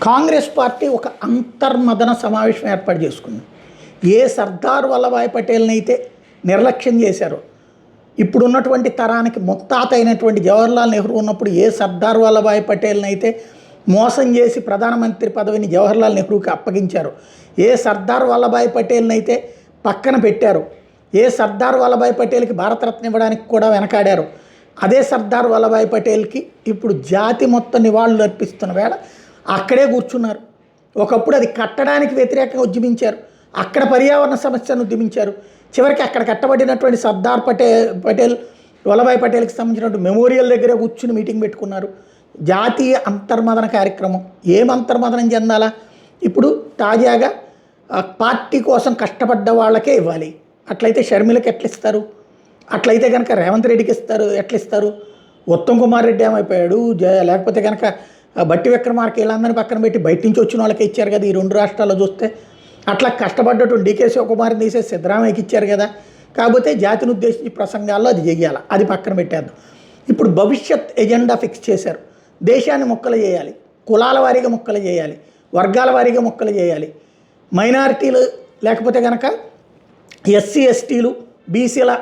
Congress party ఒక అంతర్మదన సమావేశం ఏర్పాటు చేసుకుంది. ఏ సర్దార్ వల్లభాయ్ పటేల్ని అయితే నిర్లక్ష్యం చేశారో, ఇప్పుడున్నటువంటి తరానికి ముత్తాత అయినటువంటి జవహర్లాల్ నెహ్రూ ఉన్నప్పుడు ఏ సర్దార్ వల్లభాయ్ పటేల్ని అయితే మోసం చేసి ప్రధానమంత్రి పదవిని జవహర్లాల్ నెహ్రూకి అప్పగించారో, ఏ సర్దార్ వల్లభాయ్ పటేల్ని అయితే పక్కన పెట్టారో, ఏ సర్దార్ వల్లభాయ్ పటేల్కి భారతరత్న ఇవ్వడానికి కూడా వెనకాడారు, అదే సర్దార్ వల్లభాయ్ పటేల్కి ఇప్పుడు జాతి మొత్తం నివాళులు అర్పిస్తున్న వేళ అక్కడే కూర్చున్నారు. ఒకప్పుడు అది కట్టడానికి వ్యతిరేకంగా ఉద్యమించారు, అక్కడ పర్యావరణ సమస్యను ఉద్యమించారు. చివరికి అక్కడ కట్టబడినటువంటి సర్దార్ పటేల్ వల్లభాయ్ పటేల్కి సంబంధించినటువంటి మెమోరియల్ దగ్గర కూర్చుని మీటింగ్ పెట్టుకున్నారు. జాతీయ అంతర్మదన కార్యక్రమం. ఏం అంతర్మదనం చెందాలా? ఇప్పుడు తాజాగా పార్టీ కోసం కష్టపడ్డ వాళ్ళకే ఇవ్వాలి. అట్లయితే షర్మిలకి ఎట్లా ఇస్తారు? అట్లయితే కనుక రేవంత్ రెడ్డికి ఎట్లా ఇస్తారు? ఉత్తమ్ కుమార్ రెడ్డి ఏమైపోయాడు? లేకపోతే కనుక బట్టి విక్రమార్క వీళ్ళందరినీ పక్కన పెట్టి బయట నుంచి వచ్చిన వాళ్ళకే ఇచ్చారు కదా. ఈ రెండు రాష్ట్రాల్లో చూస్తే అట్లా కష్టపడ్డటువంటి డీకే శివకుమార్ని తీసేసి సిద్ధరామయ్యకి ఇచ్చారు కదా. కాకపోతే జాతిని ఉద్దేశించి ప్రసంగాల్లో అది చెయ్యాలి, అది పక్కన పెట్టేద్దాం. ఇప్పుడు భవిష్యత్ ఎజెండా ఫిక్స్ చేశారు. దేశాన్ని ముక్కలు చేయాలి, కులాల వారీగా ముక్కలు చేయాలి, వర్గాల వారీగా ముక్కలు చేయాలి, మైనారిటీలు లేకపోతే కనుక ఎస్సీ ఎస్టీలు బీసీల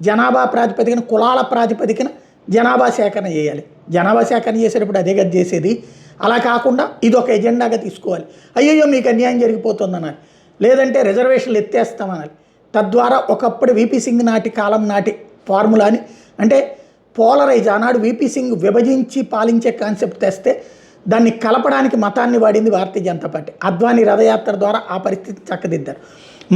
జనాభా ప్రాతిపదికన కులాల ప్రాతిపదికన జనాభా సేకరణ చేయాలి. జనాభా సేకరణ చేసేటప్పుడు అదే కదా చేసేది. అలా కాకుండా ఇది ఒక ఎజెండాగా తీసుకోవాలి. అయ్యయ్యో మీకు అన్యాయం జరిగిపోతుందన్నారు, లేదంటే రిజర్వేషన్లు ఎత్తేస్తామనాలి. తద్వారా ఒకప్పుడు వీపీ సింగ్ నాటి కాలం నాటి ఫార్ములాని, అంటే పోలరైజ్, ఆనాడు వీపీ సింగ్ విభజించి పాలించే కాన్సెప్ట్ తెస్తే దాన్ని కలపడానికి మతాన్ని వాడింది భారతీయ జనతా పార్టీ. అద్వానీ రథయాత్ర ద్వారా ఆ పరిస్థితి చక్కదిద్దారు.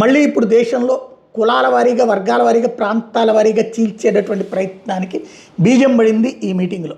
మళ్ళీ ఇప్పుడు దేశంలో కులాల వారీగా వర్గాల వారీగా ప్రాంతాల వారీగా చీల్చేటటువంటి ప్రయత్నానికి బీజం పడింది ఈ మీటింగ్లో.